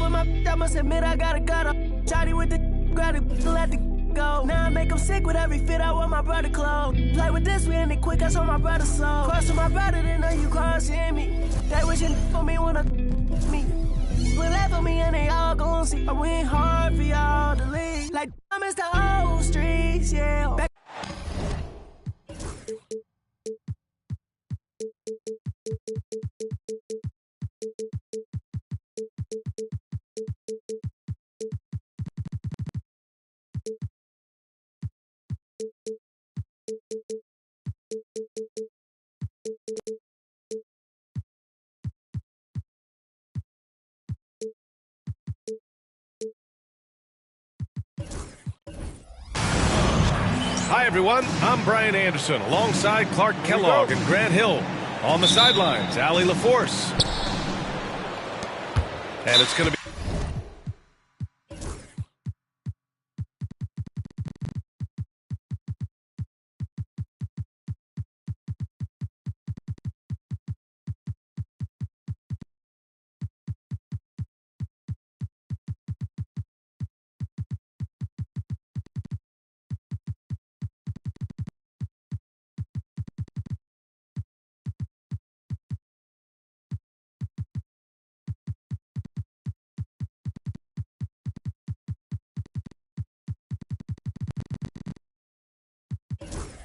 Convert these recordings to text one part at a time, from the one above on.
with my I must admit I gotta go. Shawty with the grab it, let the go. Now I make them sick with every fit I want my brother clothes. Play with this, we end it quick, I saw my brother soul. Cross to my brother, then know you crossing me. They wishing for me when I me. Split left for me and they all gon' see. I went hard for y'all to leave. Like I'm Mr. Old Streets, yeah. Hi, everyone. I'm Brian Anderson alongside Clark Kellogg and Grant Hill. On the sidelines, Allie LaForce. And it's going to be...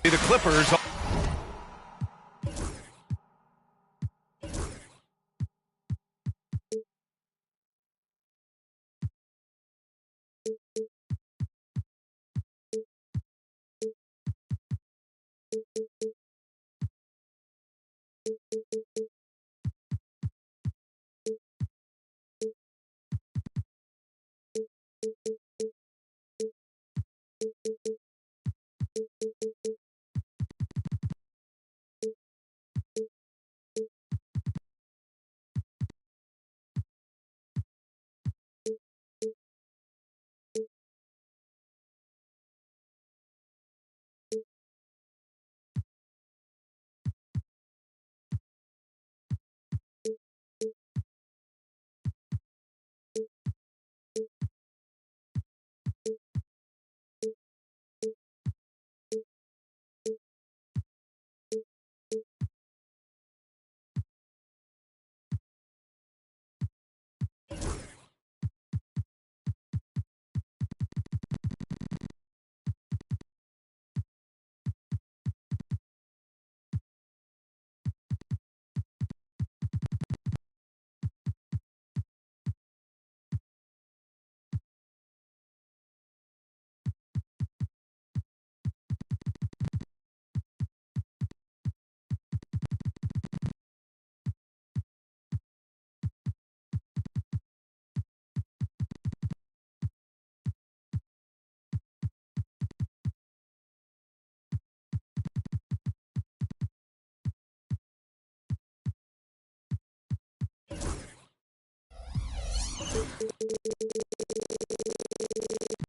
The Clippers.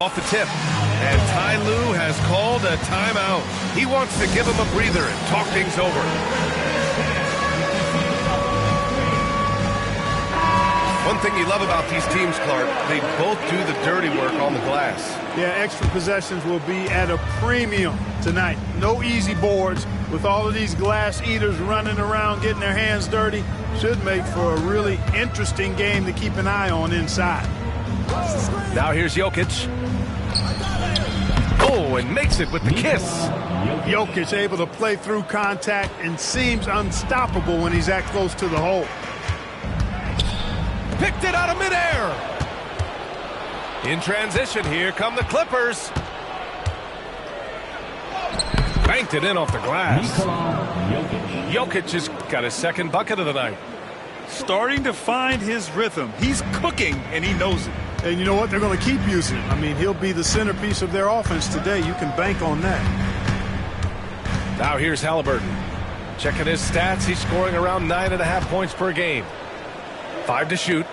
Off the tip, and Ty Lue has called a timeout. He wants to give him a breather and talk things over. One thing you love about these teams, Clark, they both do the dirty work on the glass. Yeah, extra possessions will be at a premium tonight. No easy boards. With all of these glass eaters running around getting their hands dirty, should make for a really interesting game to keep an eye on inside. Now here's Jokic. Oh, and makes it with the kiss. Jokic able to play through contact and seems unstoppable when he's that close to the hole. Picked it out of midair. In transition, here come the Clippers. Banked it in off the glass. Jokic has got his second bucket of the night. Starting to find his rhythm. He's cooking, and he knows it. And you know what? They're going to keep using him. I mean, he'll be the centerpiece of their offense today. You can bank on that. Now here's Halliburton. Checking his stats, he's scoring around 9.5 points per game. 5 to shoot.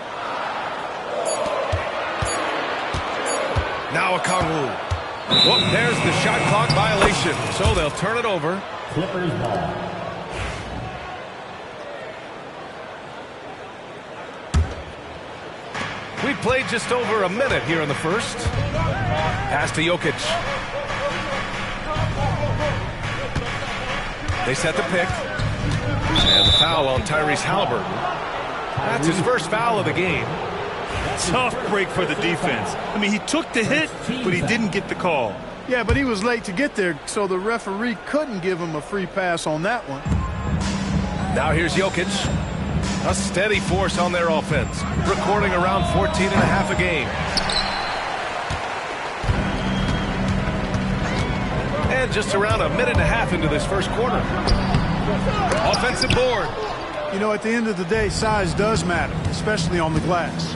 Now Okongwu. Whoop, there's the shot clock violation. So they'll turn it over. Clippers ball. We've played just over a minute here in the first. Pass to Jokic. They set the pick. And the foul on Tyrese Halliburton. That's his first foul of the game. Tough break for the defense. I mean, he took the hit, but he didn't get the call. Yeah, but he was late to get there, so the referee couldn't give him a free pass on that one. Now here's Jokic. A steady force on their offense, recording around 14.5 a game. And just around a minute and a half into this first quarter. Offensive board. You know, at the end of the day, size does matter, especially on the glass.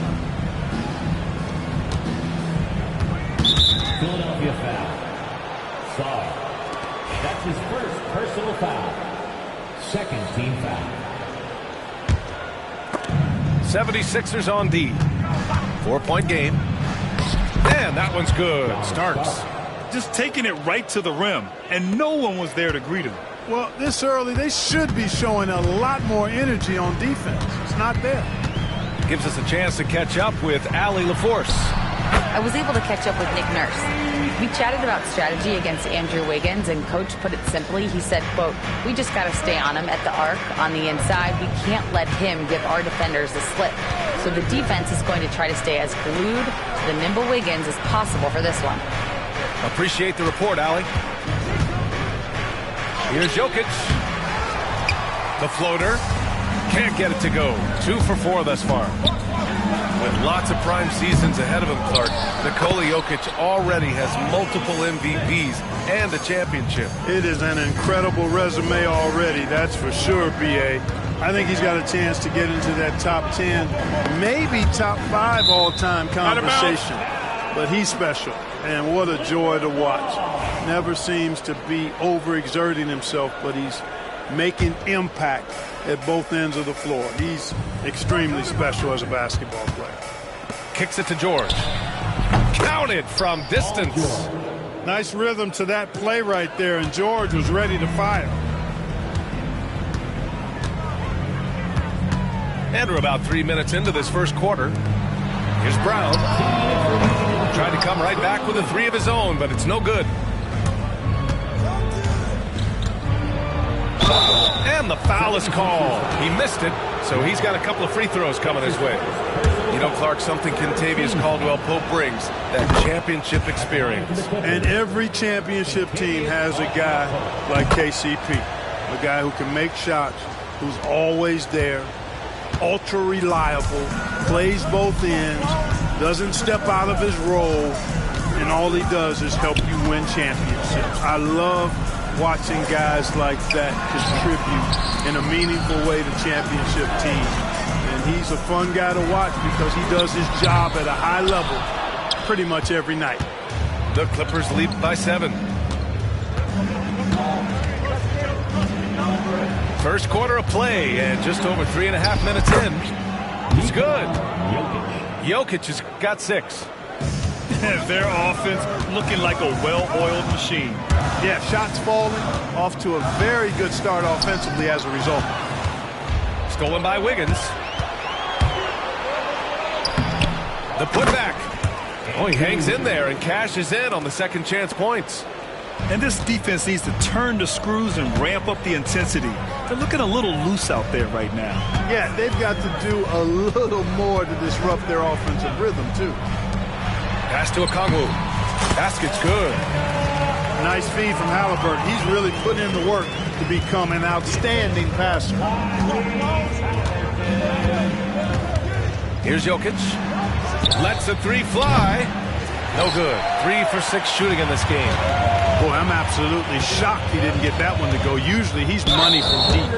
Philadelphia foul. Sorry. That's his first personal foul. Second team foul. 76ers on D. 4-point game. And that one's good. Starks. Just taking it right to the rim, and no one was there to greet him. Well, this early, they should be showing a lot more energy on defense. It's not there. Gives us a chance to catch up with Allie LaForce. I was able to catch up with Nick Nurse. We chatted about strategy against Andrew Wiggins, and Coach put it simply. He said, quote, "We just got to stay on him at the arc, on the inside. We can't let him give our defenders the slip. So the defense is going to try to stay as glued to the nimble Wiggins as possible for this one." Appreciate the report, Allie. Here's Jokic. The floater. Can't get it to go. 2 for 4 thus far. With lots of prime seasons ahead of him, Clark, Nikola Jokic already has multiple MVPs and a championship. It is an incredible resume already, that's for sure, B.A. I think he's got a chance to get into that top 10, maybe top 5 all-time conversation. But he's special, and what a joy to watch. Never seems to be overexerting himself, but he's making impact at both ends of the floor. He's extremely special as a basketball player. Kicks it to George. Counted from distance. Nice rhythm to that play right there, and George was ready to fire. And we're about 3 minutes into this first quarter. Here's Brown. Tried to come right back with a 3 of his own, but it's no good. And the foul is called. He missed it, so he's got a couple of free throws coming his way. You know, Clark, something Kentavious Caldwell-Pope brings, that championship experience. And every championship team has a guy like KCP, a guy who can make shots, who's always there, ultra reliable, plays both ends, doesn't step out of his role, and all he does is help you win championships. I love watching guys like that contribute in a meaningful way to championship teams. And he's a fun guy to watch because he does his job at a high level pretty much every night. The Clippers lead by 7. First quarter of play, and just over 3.5 minutes in. He's good. Jokic has got 6. Their offense looking like a well-oiled machine. Yeah, shots falling, off to a very good start offensively as a result. Stolen by Wiggins. The putback. Oh, he hangs in there and cashes in on the second chance points. And this defense needs to turn the screws and ramp up the intensity. They're looking a little loose out there right now. Yeah, they've got to do a little more to disrupt their offensive rhythm, too. Pass to Okongwu. Basket's good. Nice feed from Halliburton. He's really put in the work to become an outstanding passer. Here's Jokic. Lets the 3 fly. No good. 3 for 6 shooting in this game. Boy, I'm absolutely shocked he didn't get that one to go. Usually he's money from deep.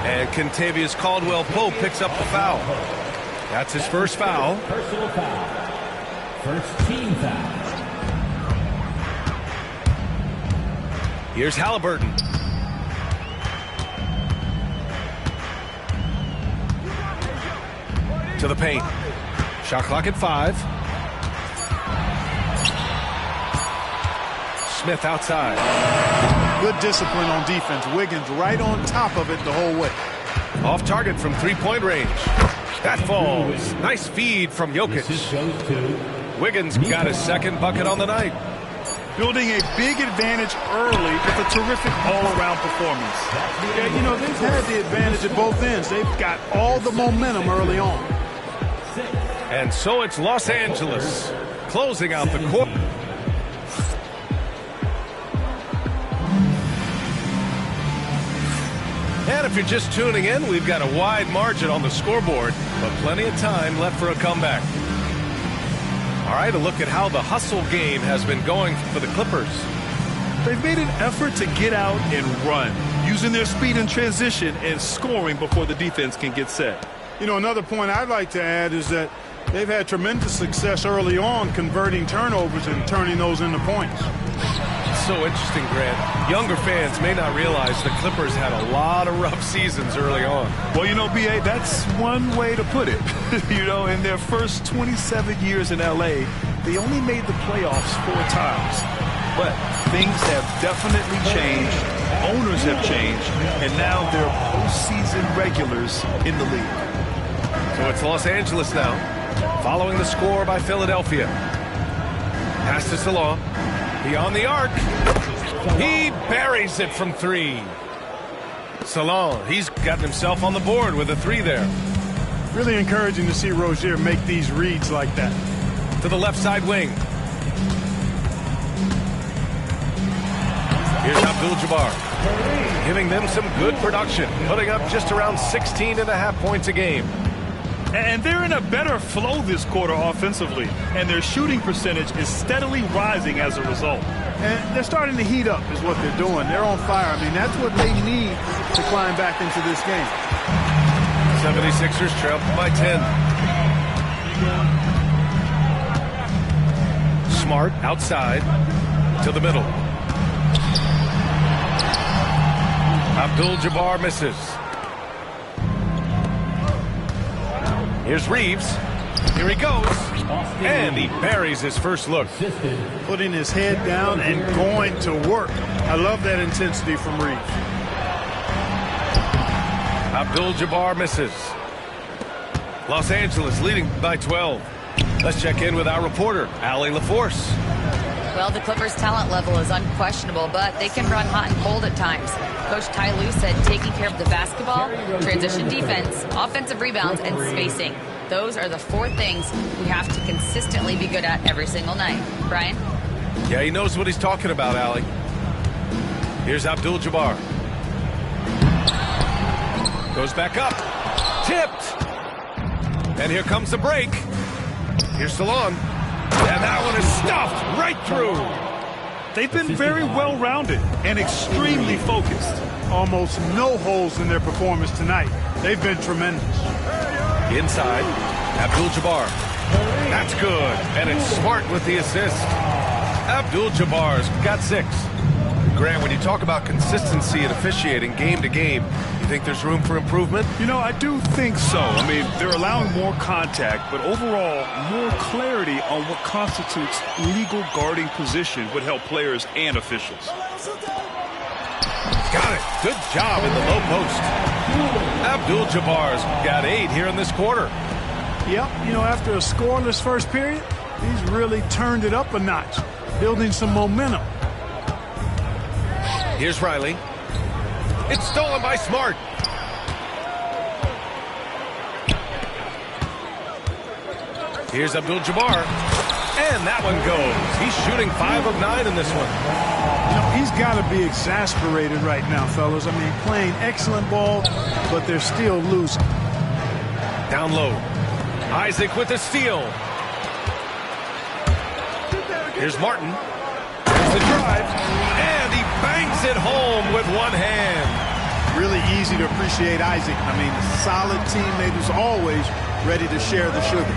And Kentavious Caldwell-Pope picks up the foul. That's his first foul. Personal foul. First team foul. Here's Halliburton. To the paint. Shot clock at 5. Smith outside. Good discipline on defense. Wiggins right on top of it the whole way. Off target from 3-point range. That falls. Nice feed from Jokic. Wiggins got his second bucket on the night. Building a big advantage early with a terrific all-around performance. Yeah, you know, they've had the advantage at both ends. They've got all the momentum early on. And so it's Los Angeles closing out the quarter. And if you're just tuning in, we've got a wide margin on the scoreboard, but plenty of time left for a comeback. All right, a look at how the hustle game has been going for the Clippers. They've made an effort to get out and run, using their speed in transition and scoring before the defense can get set. You know, another point I'd like to add is that they've had tremendous success early on converting turnovers and turning those into points. So interesting, Grant. Younger fans may not realize the Clippers had a lot of rough seasons early on. Well, you know, B.A., that's one way to put it. You know, in their first 27 years in L.A., they only made the playoffs 4 times. But things have definitely changed. Owners have changed. And now they're postseason regulars in the league. So it's Los Angeles now, following the score by Philadelphia. Pass to Salon. Beyond the arc. He buries it from 3. Salon, he's gotten himself on the board with a 3 there. Really encouraging to see Rozier make these reads like that. To the left side wing. Here's Abdul-Jabbar, giving them some good production, putting up just around 16.5 points a game. And they're in a better flow this quarter offensively, and their shooting percentage is steadily rising as a result. And they're starting to heat up is what they're doing. They're on fire. I mean, that's what they need to climb back into this game. 76ers trail by 10. Smart outside to the middle. Abdul-Jabbar misses. Here's Reeves. Here he goes. And he buries his first look. Putting his head down and going to work. I love that intensity from Reeves. Abdul-Jabbar misses. Los Angeles leading by 12. Let's check in with our reporter, Allie LaForce. Well, the Clippers' talent level is unquestionable, but they can run hot and cold at times. Coach Ty Lue said taking care of the basketball, transition defense, offensive rebounds, and spacing. Those are the 4 things we have to consistently be good at every single night. Brian? Yeah, he knows what he's talking about, Allie. Here's Abdul-Jabbar. Goes back up. Tipped. And here comes the break. Here's Salon. And that one is stuffed right through. They've been very well-rounded and extremely focused. Almost no holes in their performance tonight. They've been tremendous. Inside, Abdul-Jabbar. That's good. And it's Smart with the assist. Abdul-Jabbar's got 6. Grant, when you talk about consistency and officiating game to game, you think there's room for improvement? You know, I do think so. I mean, they're allowing more contact, but overall, more clarity on what constitutes legal guarding position would help players and officials. Got it. Good job in the low post. Abdul-Jabbar's got 8 here in this quarter. Yep, you know, after a scoreless first period, he's really turned it up a notch, building some momentum. Here's Riley. It's stolen by Smart. Here's Abdul-Jabbar. And that one goes. He's shooting 5 of 9 in this one. You know, he's got to be exasperated right now, fellas. I mean, playing excellent ball, but they're still losing. Down low. Isaac with the steal. Here's Martin. There's the drive. And he bangs it home with one hand. Really easy to appreciate Isaac. I mean, solid teammate who's always ready to share the sugar.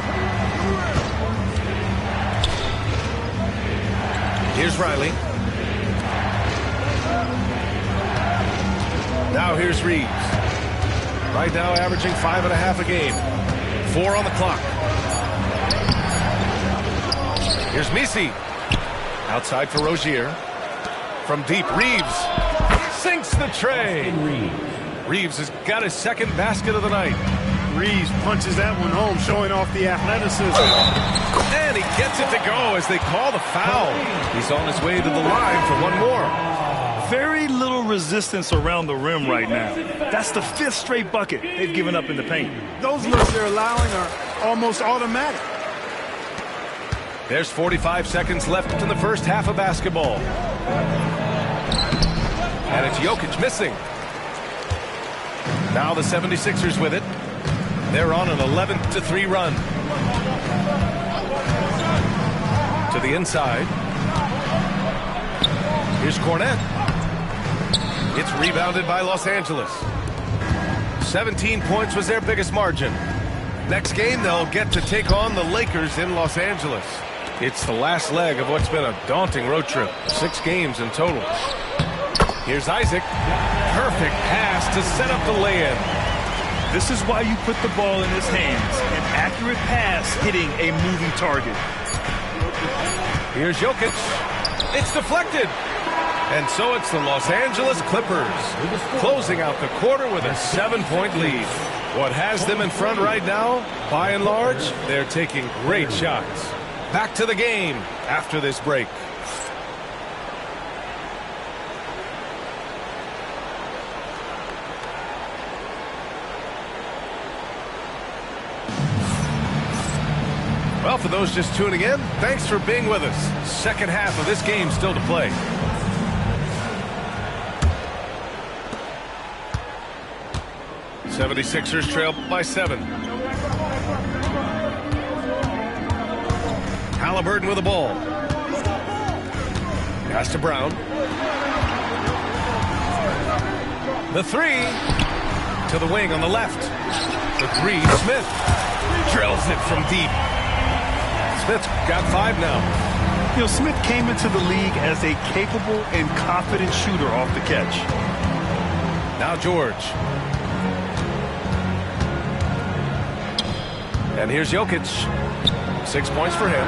Here's Riley. Now here's Reeves. Right now averaging 5.5 a game. 4 on the clock. Here's Misi. Outside for Rozier. From deep, Reeves sinks the tray. Reeves has got his second basket of the night. Reeves punches that one home, showing off the athleticism. And he gets it to go as they call the foul. He's on his way to the line for one more. Very little resistance around the rim right now. That's the 5th straight bucket they've given up in the paint. Those looks they're allowing are almost automatic. There's 45 seconds left in the first half of basketball. And it's Jokic missing. Now the 76ers with it. They're on an 11-3 run. To the inside. Here's Cornet. It's rebounded by Los Angeles. 17 points was their biggest margin. Next game, they'll get to take on the Lakers in Los Angeles. It's the last leg of what's been a daunting road trip. 6 games in total. Here's Isaac. Perfect pass to set up the lay-in. This is why you put the ball in his hands. An accurate pass hitting a moving target. Here's Jokic. It's deflected. And so it's the Los Angeles Clippers closing out the quarter with a 7-point lead. What has them in front right now, by and large, they're taking great shots. Back to the game after this break. Well, for those just tuning in, thanks for being with us. Second half of this game still to play. '76ers trail by 7. Halliburton with the ball. Pass to Brown. The 3 to the wing on the left. The 3, Smith drills it from deep. Smith's got 5 now. You know, Smith came into the league as a capable and confident shooter off the catch. Now George. And here's Jokic. 6 points for him.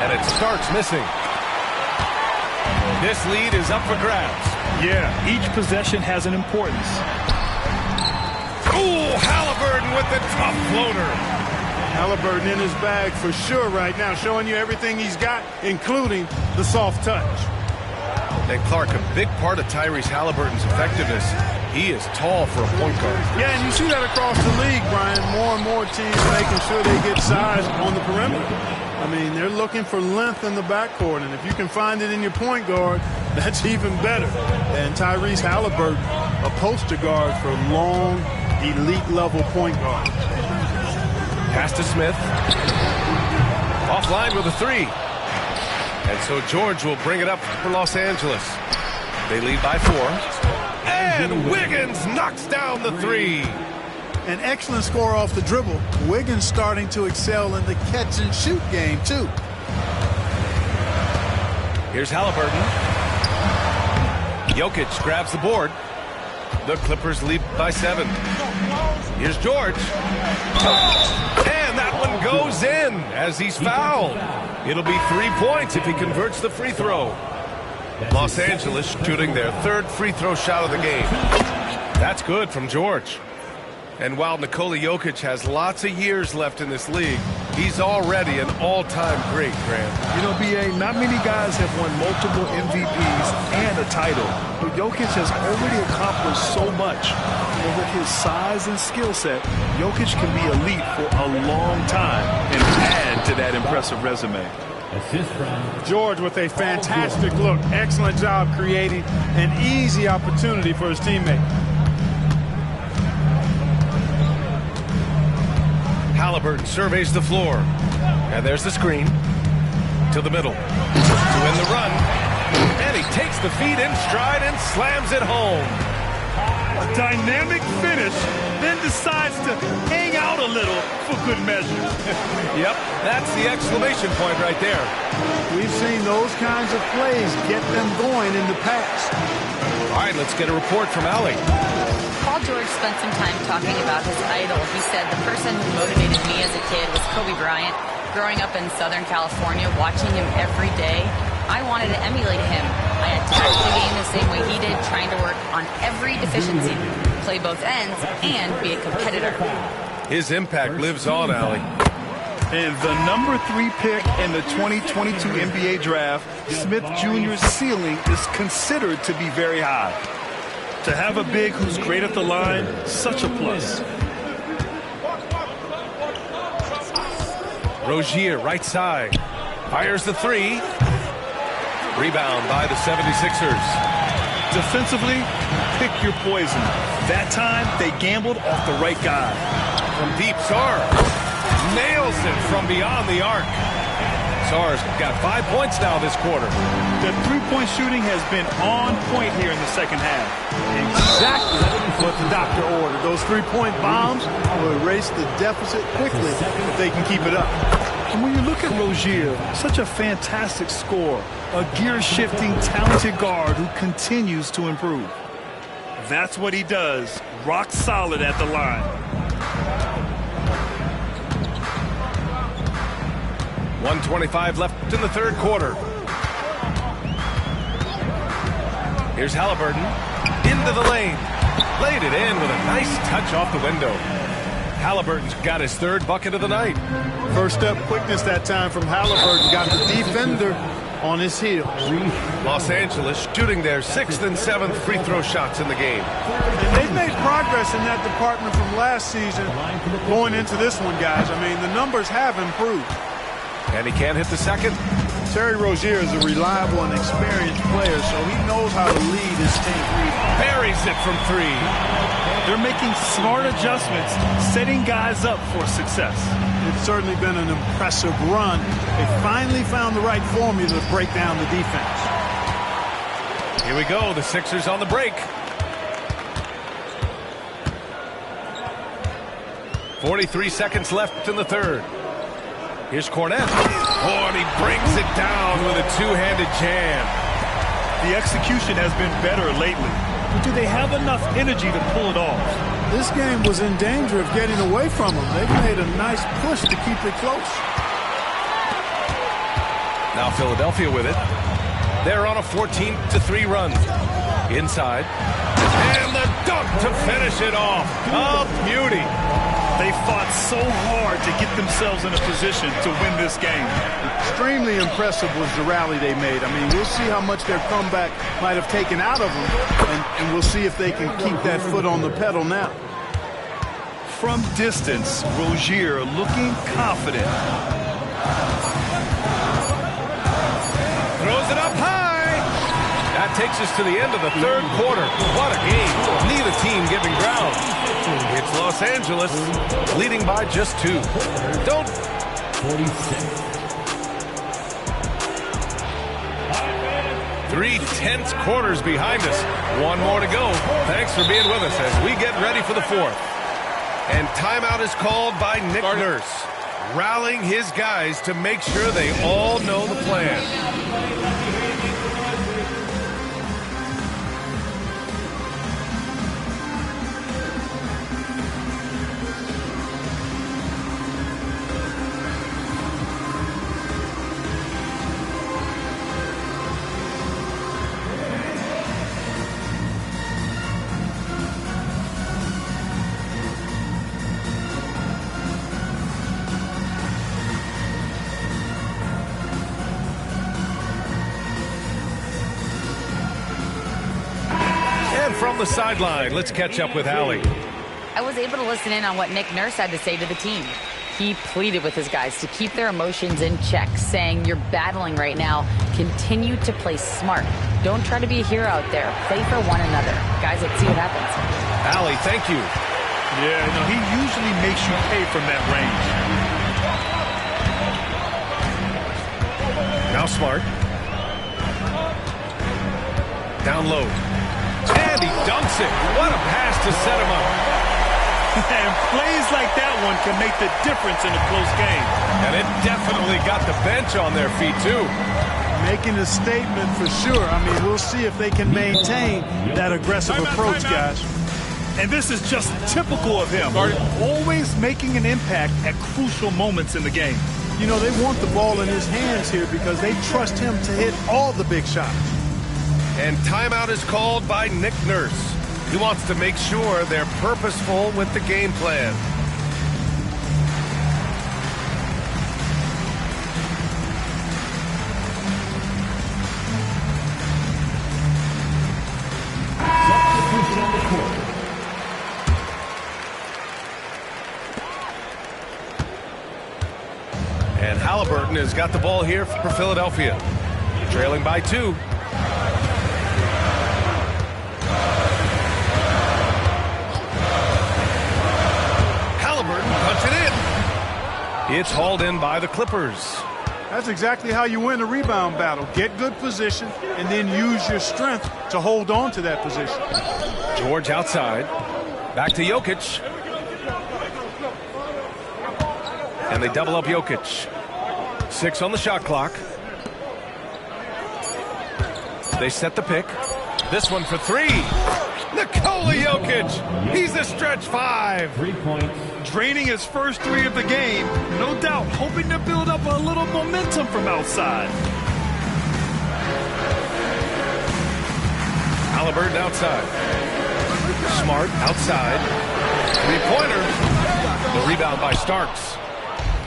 And it starts missing. This lead is up for grabs. Yeah, each possession has an importance. Ooh, Halliburton with the tough floater. Halliburton in his bag for sure right now, showing you everything he's got, including the soft touch. And Clark, a big part of Tyrese Halliburton's effectiveness, he is tall for a point guard. Yeah, and you see that across the league, Brian. More and more teams making sure they get size on the perimeter. I mean, they're looking for length in the backcourt, and if you can find it in your point guard, that's even better. And Tyrese Halliburton, a poster guard for long, elite-level point guards. Pass to Smith. Offline with a 3. And so George will bring it up for Los Angeles. They lead by 4. And Wiggins knocks down the 3. An excellent score off the dribble. Wiggins starting to excel in the catch-and-shoot game, too. Here's Halliburton. Jokic grabs the board. The Clippers lead by 7. Here's George. And that one goes in as he's fouled. It'll be 3 points if he converts the free throw. Los Angeles shooting their 3rd free throw shot of the game. That's good from George. And while Nikola Jokic has lots of years left in this league, he's already an all-time great, Grant. You know, B.A., not many guys have won multiple MVPs and a title, but Jokic has already accomplished so much. And with his size and skill set, Jokic can be elite for a long time and add to that impressive resume. George with a fantastic look. Excellent job creating an easy opportunity for his teammate. Halliburton surveys the floor. And there's the screen. To the middle. To win the run. And he takes the feed in stride and slams it home. A dynamic finish, then decides to hang out a little for good measure. Yep, that's the exclamation point right there. We've seen those kinds of plays get them going in the past. All right, let's get a report from Allie. Paul George spent some time talking about his idol. He said, the person who motivated me as a kid was Kobe Bryant. Growing up in Southern California, watching him every day, I wanted to emulate him. I attacked the game the same way he did, trying to work on every deficiency. play both ends and be a competitor. His impact lives on, Allie. And the number 3 pick in the 2022 NBA draft, Smith Jr.'s ceiling is considered to be very high. To have a big who's great at the line, such a plus. Rozier, right side. Fires the 3. Rebound by the 76ers. Defensively, pick your poison. That time, they gambled off the right guy. From deep, Sarr nails it from beyond the arc. Sarr's got 5 points now this quarter. The three-point shooting has been on point here in the second half. Exactly what the doctor ordered. Those three-point bombs will erase the deficit quickly if they can keep it up. And when you look at Rozier, such a fantastic scorer, a gear-shifting, talented guard who continues to improve. That's what he does, rock solid at the line. 1:25 left in the third quarter. Here's Halliburton. Into the lane. Laid it in with a nice touch off the window. Halliburton's got his 3rd bucket of the night. First step quickness that time from Halliburton. Got the defender on his heels. Los Angeles shooting their 6th and 7th free throw shots in the game. And they've made progress in that department from last season going into this one, guys. I mean, the numbers have improved. And he can't hit the second. Terry Rozier is a reliable and experienced player, so he knows how to lead his team. Buries it from 3. They're making smart adjustments, setting guys up for success. It's certainly been an impressive run. They finally found the right formula to break down the defense. Here we go, the Sixers on the break. 43 seconds left in the third. Here's Cornette. Oh, and he brings it down with a two-handed jam. The execution has been better lately. But do they have enough energy to pull it off? This game was in danger of getting away from them. They've made a nice push to keep it close. Now Philadelphia with it. They're on a 14-3 run. Inside. And the dunk to finish it off. A beauty. They fought so hard to get themselves in a position to win this game. Extremely impressive was the rally they made. I mean, we'll see how much their comeback might have taken out of them, and we'll see if they can keep that foot on the pedal now. From distance, Rozier looking confident. Throws it up high. That takes us to the end of the third quarter. What a game. Neither team giving ground. It's Los Angeles leading by just 2. Don't. 46. 3 tense quarters behind us. 1 more to go. Thanks for being with us as we get ready for the 4th. And timeout is called by Nick Nurse, rallying his guys to make sure they all know the plan. From the sideline, let's catch up with Allie. I was able to listen in on what Nick Nurse had to say to the team. He pleaded with his guys to keep their emotions in check, saying, "You're battling right now. Continue to play smart. Don't try to be a hero out there. Play for one another." Guys, let's see what happens. Allie, thank you. Yeah, no, he usually makes you pay from that range. Now Smart. Down low. And he dunks it. What a pass to set him up. And plays like that one can make the difference in a close game. And it definitely got the bench on their feet, too. Making a statement for sure. I mean, we'll see if they can maintain that aggressive approach, guys. And this is just typical of him. Always making an impact at crucial moments in the game. You know, they want the ball in his hands here because they trust him to hit all the big shots. And timeout is called by Nick Nurse. He wants to make sure they're purposeful with the game plan. Substitution on the court. And Halliburton has got the ball here for Philadelphia. Trailing by 2. Halliburton punch it in. It's hauled in by the Clippers. That's exactly how you win a rebound battle. Get good position and then use your strength to hold on to that position. George outside. Back to Jokic. And they double up Jokic. 6 on the shot clock. They set the pick. This one for 3. Nikola Jokic. He's a stretch 5. 3 points. Draining his first 3 of the game. No doubt hoping to build up a little momentum from outside. Halliburton outside. Smart outside. 3-pointer. The rebound by Starks.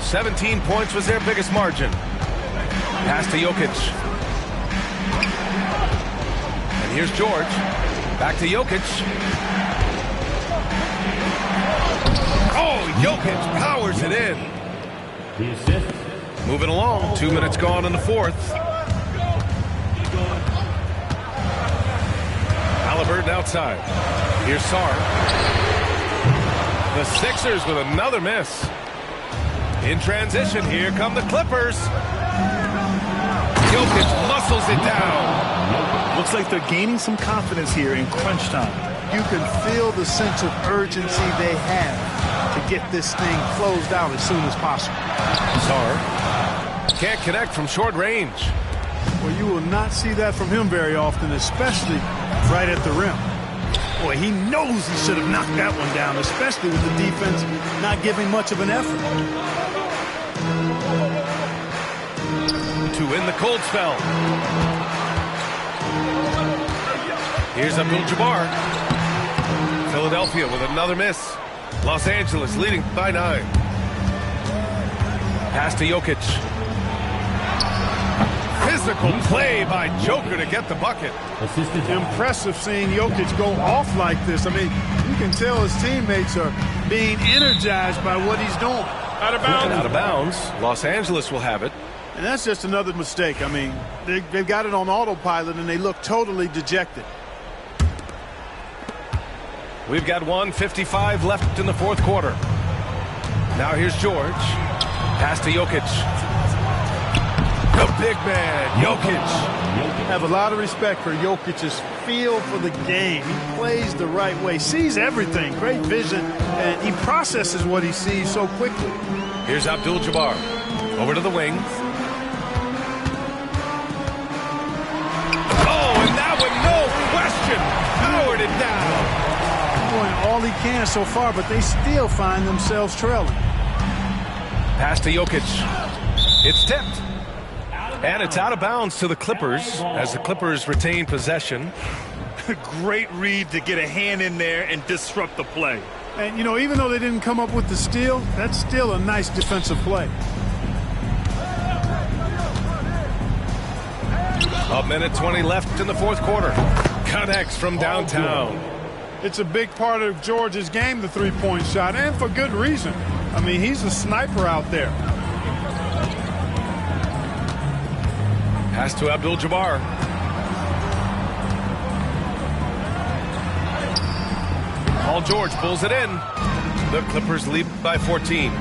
17 points was their biggest margin. Pass to Jokic. And here's George. Back to Jokic. Oh, Jokic powers it in. The assist. Moving along. 2 minutes gone in the 4th. Halliburton outside. Here's Sarr. The Sixers with another miss. In transition, here come the Clippers. Jokic muscles it down. Looks like they're gaining some confidence here in crunch time. You can feel the sense of urgency they have to get this thing closed out as soon as possible. Sarr can't connect from short range. Well, you will not see that from him very often, especially right at the rim. Boy, he knows he should have knocked that one down, especially with the defense not giving much of an effort. To win the cold spell. Here's Abdul-Jabbar. Philadelphia with another miss. Los Angeles leading by 9. Pass to Jokic. Physical play by Joker to get the bucket. Impressive seeing Jokic go off like this. I mean, you can tell his teammates are being energized by what he's doing. Out of bounds. Out of bounds. Los Angeles will have it. And that's just another mistake. I mean, they've got it on autopilot, and they look totally dejected. We've got 1:55 left in the 4th quarter. Now here's George. Pass to Jokic. The big man, Jokic. I have a lot of respect for Jokic's feel for the game. He plays the right way, sees everything, great vision, and he processes what he sees so quickly. Here's Abdul-Jabbar. Over to the wing. Oh, and that one, no question, powered it down. Doing all he can so far, but they still find themselves trailing. Pass to Jokic. It's tipped. And it's out of bounds to the Clippers as the Clippers retain possession. Great read to get a hand in there and disrupt the play. And, you know, even though they didn't come up with the steal, that's still a nice defensive play. A minute 20 left in the 4th quarter. Connects from downtown. It's a big part of George's game, the three-point shot, and for good reason. I mean, he's a sniper out there. Pass to Abdul-Jabbar. Paul George pulls it in. The Clippers lead by 14.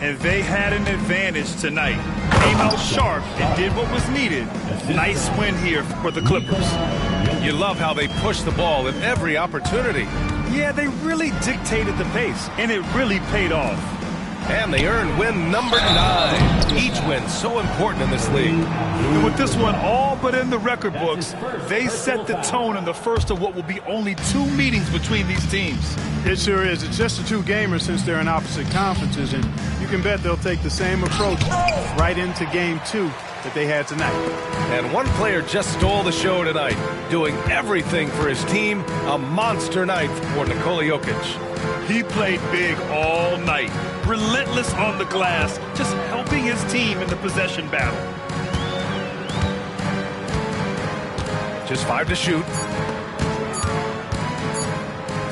And they had an advantage tonight. Came out sharp and did what was needed. Nice win here for the Clippers. You love how they push the ball at every opportunity. Yeah, they really dictated the pace, and it really paid off. And they earn win number 9. Each win so important in this league. And with this one all but in the record books, they set the tone in the first of what will be only 2 meetings between these teams. It sure is. It's just the 2 gamers since they're in opposite conferences, and you can bet they'll take the same approach right into game 2 that they had tonight. And one player just stole the show tonight, doing everything for his team. A monster night for Nikola Jokic. He played big all night, relentless on the glass, just helping his team in the possession battle. Just 5 to shoot.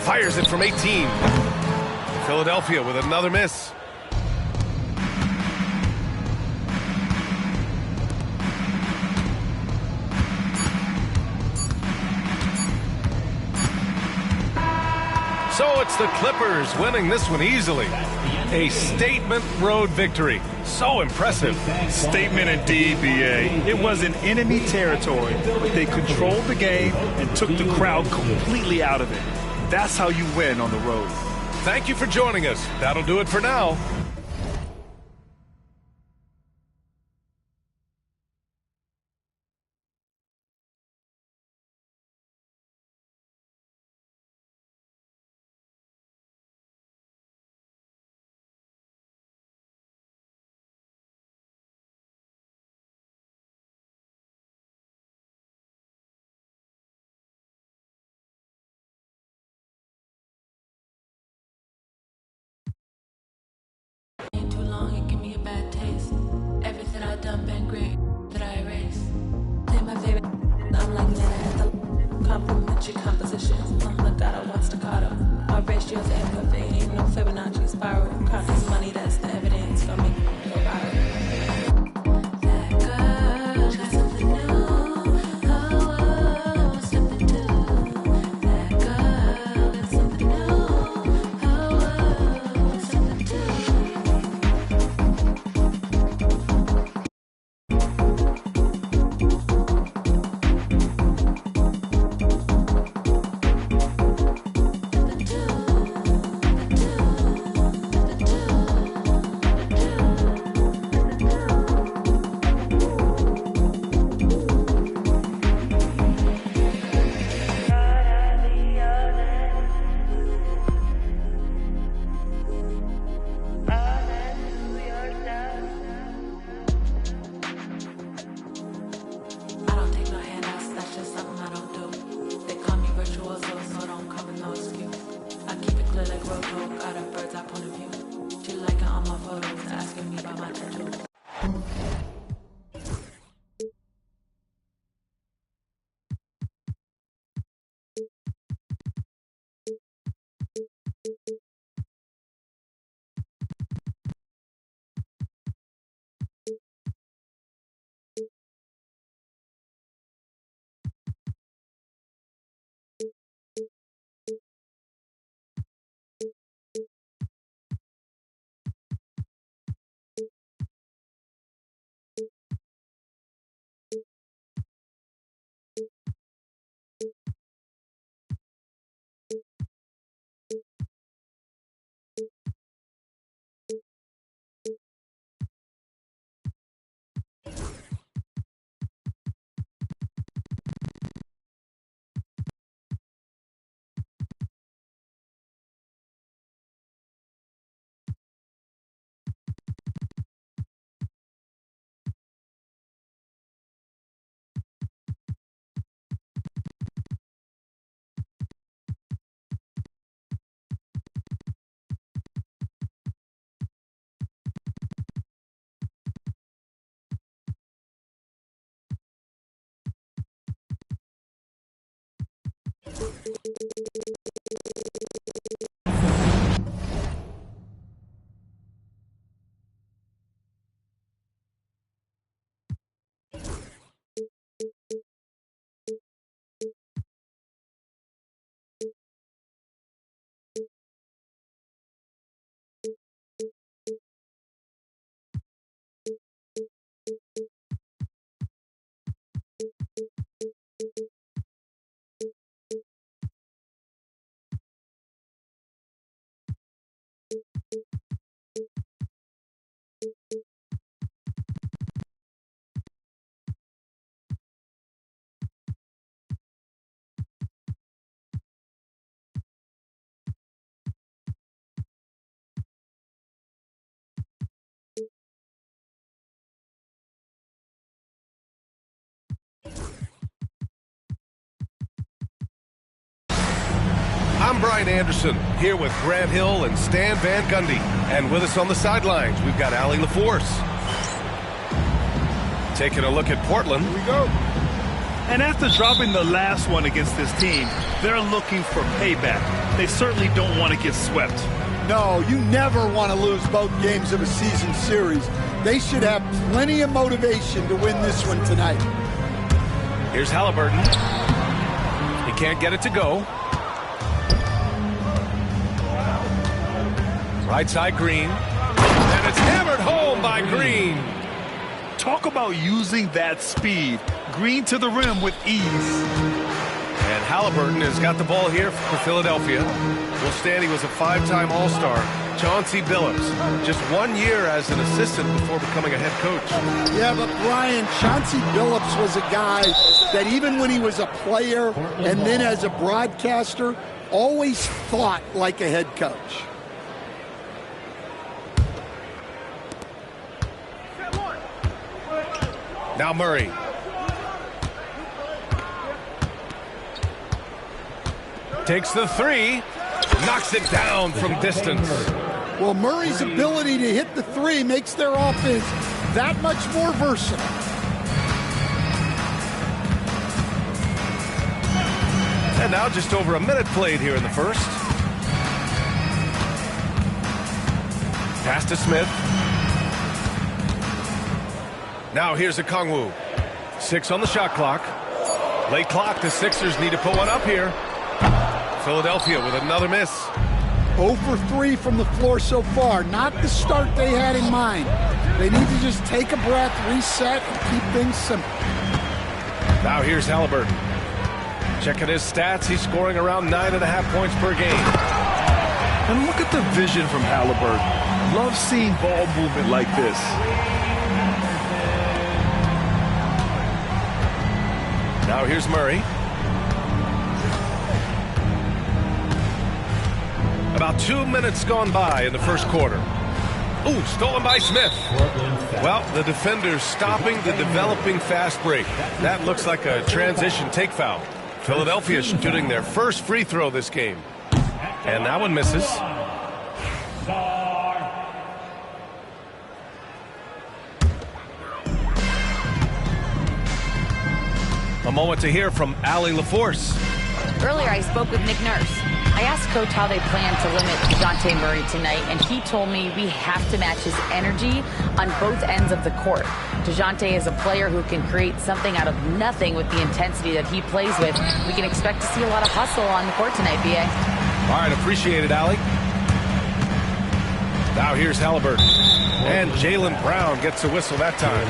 Fires it from 18. Philadelphia with another miss. So it's the Clippers winning this one easily. A statement road victory. So impressive. Statement indeed, B.A. It was in enemy territory, but they controlled the game and took the crowd completely out of it. That's how you win on the road. Thank you for joining us. That'll do it for now. Too long, it give me a bad taste. Everything I done been great that I erase. Play my favorite. I'm like that at the compliment your compositions. Legato, one staccato. Our ratios are imperfect. Ain't no Fibonacci spiral. Count this money, that's the evidence for me. Go viral. That girl got something new. Oh, something new. That girl got something new. Oh, something new. I don't take no handouts, that's just something I don't do. They call me virtuoso, so don't come with no excuse. I keep it clear like Roto, got a bird's eye point of view. She liking all my photos, asking me about my tattoos. I'm Brian Anderson, here with Grant Hill and Stan Van Gundy. And with us on the sidelines, we've got Allie LaForce. Taking a look at Portland. Here we go. And after dropping the last one against this team, they're looking for payback. They certainly don't want to get swept. No, you never want to lose both games of a season series. They should have plenty of motivation to win this one tonight. Here's Halliburton. He can't get it to go. Right side, Green. And it's hammered home by Green. Talk about using that speed. Green to the rim with ease. And Halliburton has got the ball here for Philadelphia. Will Stanley was a 5-time All-Star. Chauncey Billups, just 1 year as an assistant before becoming a head coach. Yeah, but Brian, Chauncey Billups was a guy that even when he was a player and then as a broadcaster, always thought like a head coach. Now Murray. Takes the three. Knocks it down from distance. Well, Murray's ability to hit the three makes their offense that much more versatile. And now just over a minute played here in the first. Pass to Smith. Now here's Okongwu. 6 on the shot clock. Late clock. The Sixers need to put one up here. Philadelphia with another miss. 0 for 3 from the floor so far. Not the start they had in mind. They need to just take a breath, reset, and keep things simple. Now here's Halliburton. Checking his stats. He's scoring around 9.5 points per game. And look at the vision from Halliburton. Love seeing ball movement like this. Now here's Murray. About 2 minutes gone by in the first quarter. Ooh, stolen by Smith. Well, the defender's stopping the developing fast break. That looks like a transition take foul. Philadelphia shooting their first free throw this game. And that one misses. A moment to hear from Allie LaForce. Earlier, I spoke with Nick Nurse. I asked Coach how they plan to limit DeJounte Murray tonight, and he told me we have to match his energy on both ends of the court. DeJounte is a player who can create something out of nothing with the intensity that he plays with. We can expect to see a lot of hustle on the court tonight, B.A. All right, appreciate it, Allie. Now here's Halliburton. And Jaylen Brown gets a whistle that time.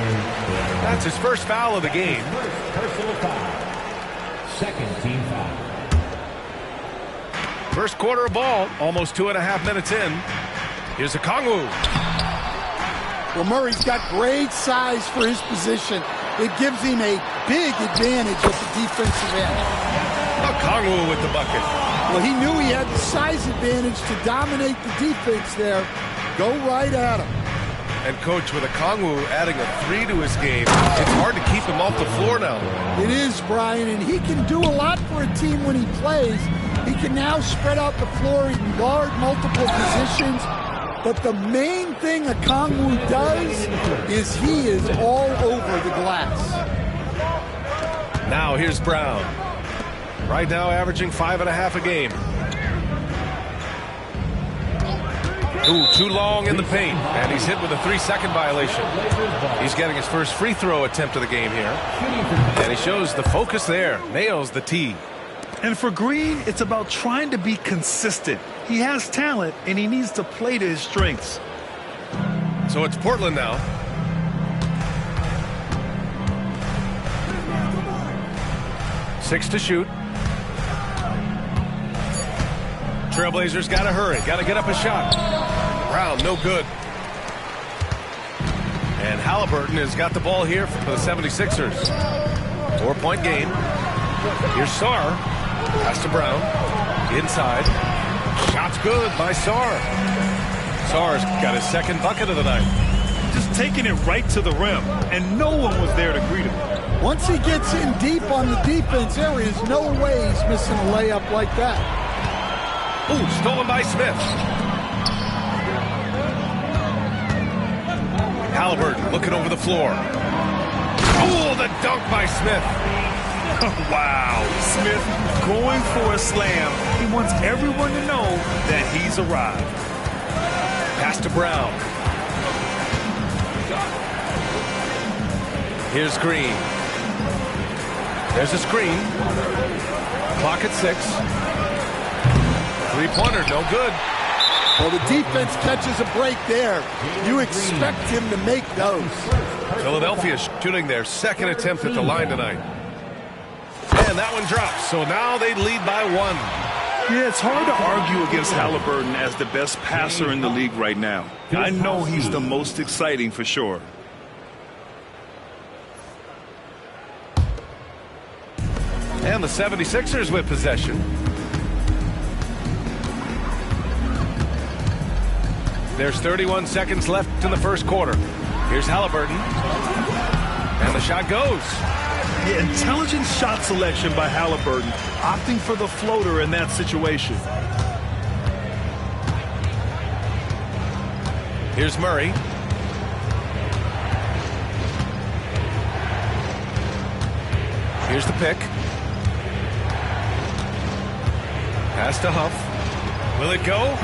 That's his first foul of the game. Personal foul. Second team foul. First quarter of ball, almost 2.5 minutes in. Here's Okongwu. Well, Murray's got great size for his position. It gives him a big advantage at the defensive end. Okongwu with the bucket. Well, he knew he had the size advantage to dominate the defense there. Go right at him. And Coach, with Okongwu adding a 3 to his game, it's hard to keep him off the floor now. It is, Brian, and he can do a lot for a team when he plays. He can now spread out the floor. He can guard multiple positions. But the main thing Okongwu does is he is all over the glass. Now here's Brown. Right now averaging 5.5 a game. Ooh, too long in the paint. And he's hit with a 3-second violation. He's getting his first free throw attempt of the game here. And he shows the focus there. Nails the tee. And for Green, it's about trying to be consistent. He has talent, and he needs to play to his strengths. So it's Portland now. Six to shoot. Trailblazers got to hurry. Got to get up a shot. Brown, no good. And Halliburton has got the ball here for the 76ers. 4-point game. Here's Sarr. Pass to Brown. Inside. Shot's good by Sarr. Sarr's got his second bucket of the night. Just taking it right to the rim, and no one was there to greet him. Once he gets in deep on the defense, there is no way he's missing a layup like that. Ooh, stolen by Smith. Halliburton looking over the floor. Oh, the dunk by Smith. Wow, Smith going for a slam. He wants everyone to know that he's arrived. Pass to Brown. Here's Green. There's a screen. Clock at 6. Three-pointer, no good. Well, the defense catches a break there. You expect him to make those. Philadelphia shooting their second attempt at the line tonight. And that one drops, so now they lead by 1. Yeah, it's hard to argue against Halliburton as the best passer in the league right now. I know he's the most exciting for sure. And the 76ers with possession. There's 31 seconds left in the first quarter. Here's Halliburton. And the shot goes. Yeah, intelligent shot selection by Halliburton, opting for the floater in that situation. Here's Murray. Here's the pick. Pass to Huff. Will it go?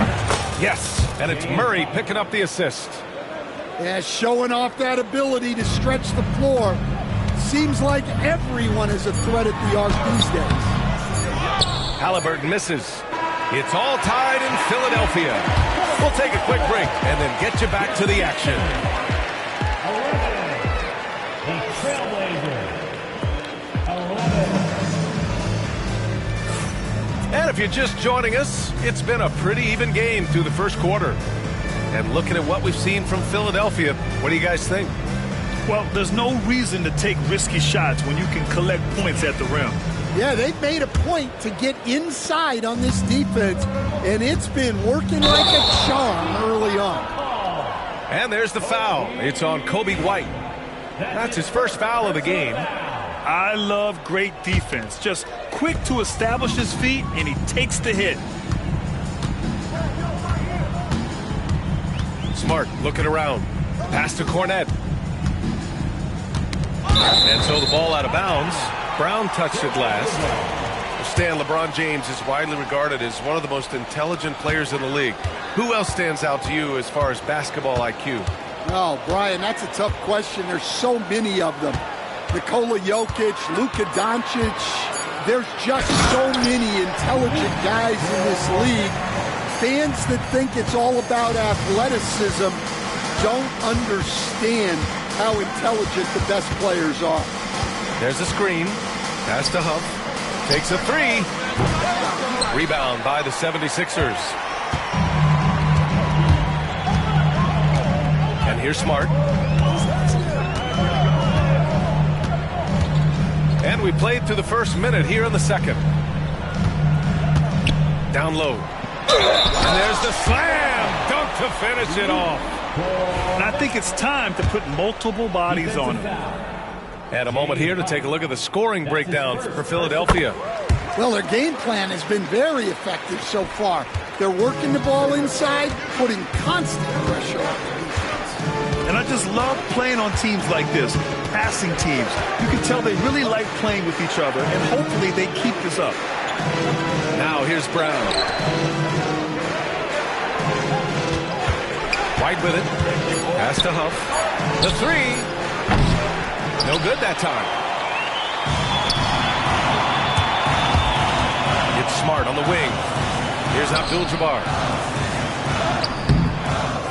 Yes. And it's Murray picking up the assist. Yeah, showing off that ability to stretch the floor. Seems like everyone is a threat at the arc these days. Halliburton misses. It's all tied in Philadelphia. We'll take a quick break and then get you back to the action. The Trailblazers. 11. And if you're just joining us, it's been a pretty even game through the first quarter. And looking at what we've seen from Philadelphia, what do you guys think? Well, there's no reason to take risky shots when you can collect points at the rim. Yeah, they've made a point to get inside on this defense, and it's been working like a charm early on. And there's the foul. It's on Kobe White. That's his first foul of the game. I love great defense. Just quick to establish his feet, and he takes the hit. Smart looking around. Pass to Cornette. And so the ball out of bounds. Brown touched it last. Stan, LeBron James is widely regarded as one of the most intelligent players in the league. Who else stands out to you as far as basketball IQ? Oh, Brian, that's a tough question. There's so many of them. Nikola Jokic, Luka Doncic. There's just so many intelligent guys in this league. Fans that think it's all about athleticism don't understand how intelligent the best players are. There's a screen. Pass to Huff. Takes a 3. Rebound by the 76ers. And here's Smart. And we played through the first minute here in the second. Down low. And there's the slam. Dunk to finish it off. And I think it's time to put multiple bodies on him. And a moment here to take a look at the scoring breakdown for Philadelphia. Well, their game plan has been very effective so far. They're working the ball inside, putting constant pressure on the defense. And I just love playing on teams like this, passing teams. You can tell they really like playing with each other, and hopefully they keep this up. Now here's Brown. White with it. Pass to Huff. The 3. No good that time. It's Smart on the wing. Here's Abdul-Jabbar.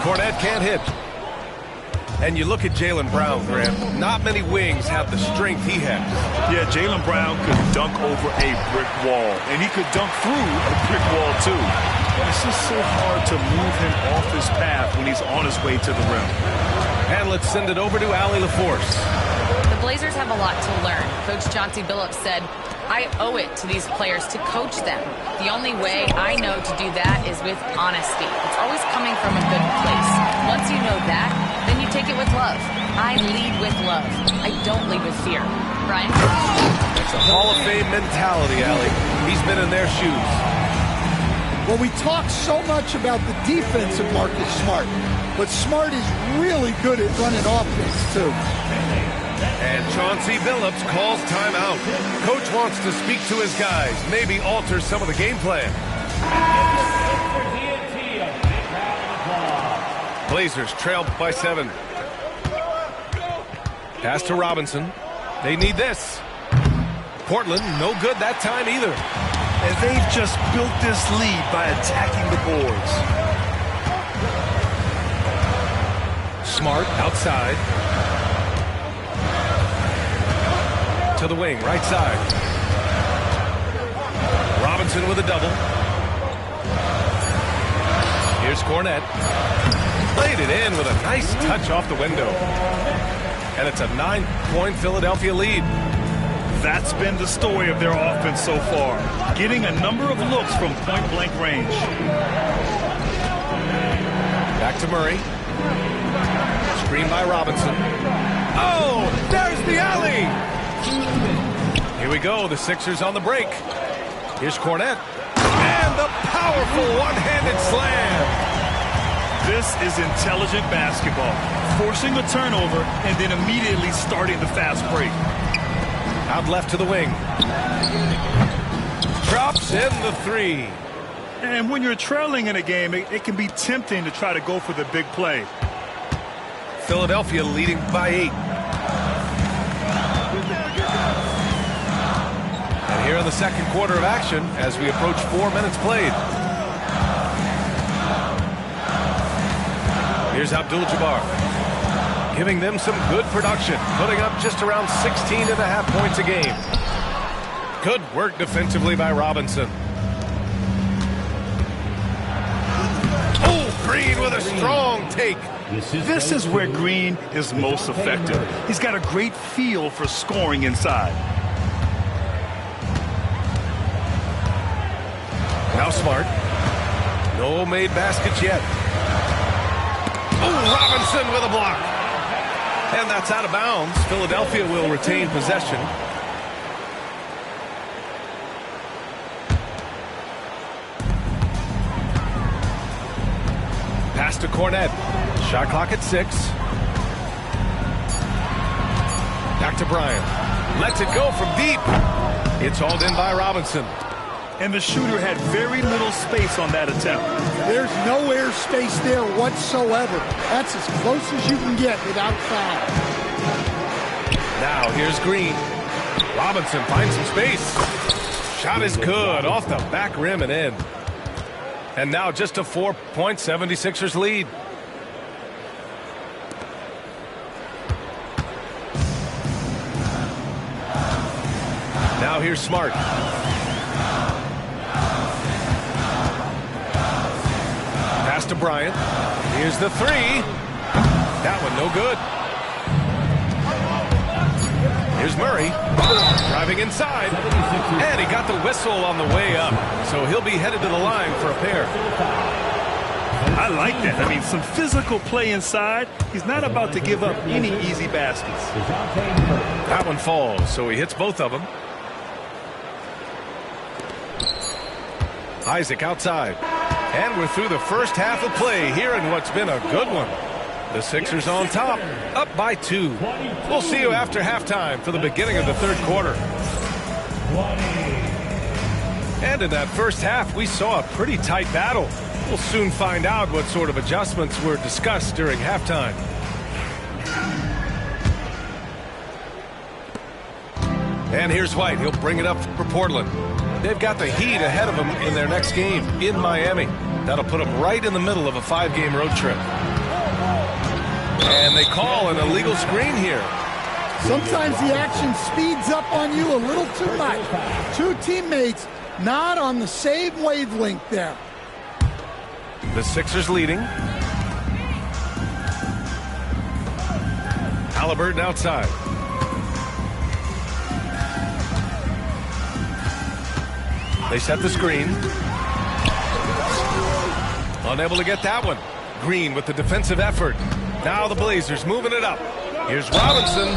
Cornette can't hit. And you look at Jaylen Brown, Grant. Not many wings have the strength he has. Yeah, Jaylen Brown could dunk over a brick wall. And he could dunk through a brick wall, too. It's just so hard to move him off his path when he's on his way to the rim. And let's send it over to Allie LaForce. The Blazers have a lot to learn. Coach Chauncey Billups said, I owe it to these players to coach them. The only way I know to do that is with honesty. It's always coming from a good place. Once you know that, then you take it with love. I lead with love. I don't lead with fear. Brian? It's a Hall of Fame mentality, Allie. He's been in their shoes. Well, we talk so much about the defense of Marcus Smart, but Smart is really good at running offense, too. And Chauncey Billups calls timeout. Coach wants to speak to his guys, maybe alter some of the game plan. Blazers trail by 7. Pass to Robinson. They need this. Portland, no good that time either. And they've just built this lead by attacking the boards. Smart outside. To the wing, right side. Robinson with a double. Here's Cornette. Played it in with a nice touch off the window. And it's a 9-point Philadelphia lead. That's been the story of their offense so far. Getting a number of looks from point-blank range. Back to Murray. Screen by Robinson. Oh, there's the alley! Here we go, the Sixers on the break. Here's Cornette. And the powerful one-handed slam. This is intelligent basketball. Forcing a turnover and then immediately starting the fast break. Out left to the wing. Drops in the 3. And when you're trailing in a game, it can be tempting to try to go for the big play. Philadelphia leading by 8. And here in the second quarter of action as we approach 4 minutes played. Here's Abdul-Jabbar, giving them some good production, putting up just around 16.5 points a game. Good work defensively by Robinson. Oh, Green with a strong take. This is where Green is most effective. He's got a great feel for scoring inside. Now Smart. No made baskets yet. Oh, Robinson with a block. And that's out of bounds. Philadelphia will retain possession. Pass to Cornette. Shot clock at 6. Back to Bryant. Lets it go from deep. It's hauled in by Robinson. And the shooter had very little space on that attempt. There's no air space there whatsoever. That's as close as you can get without foul. Now here's Green. Robinson finds some space. Shot is good off the back rim and in. And now just a 4-point 76ers lead. Now here's Smart. Pass to Bryant. Here's the 3. That one no good. Here's Murray. Driving inside. And he got the whistle on the way up. So he'll be headed to the line for a pair. I like that. I mean, some physical play inside. He's not about to give up any easy baskets. That one falls, so he hits both of them. Isaac outside. And we're through the first half of play here in what's been a good one. The Sixers on top, up by 2. We'll see you after halftime for the beginning of the third quarter. And in that first half, we saw a pretty tight battle. We'll soon find out what sort of adjustments were discussed during halftime. And here's White. He'll bring it up for Portland. They've got the Heat ahead of them in their next game in Miami. That'll put them right in the middle of a 5-game road trip. And they call an illegal screen here. Sometimes the action speeds up on you a little too much. Two teammates not on the same wavelength there. The Sixers leading. Halliburton outside. They set the screen. Unable to get that one. Green with the defensive effort. Now the Blazers moving it up. Here's Robinson,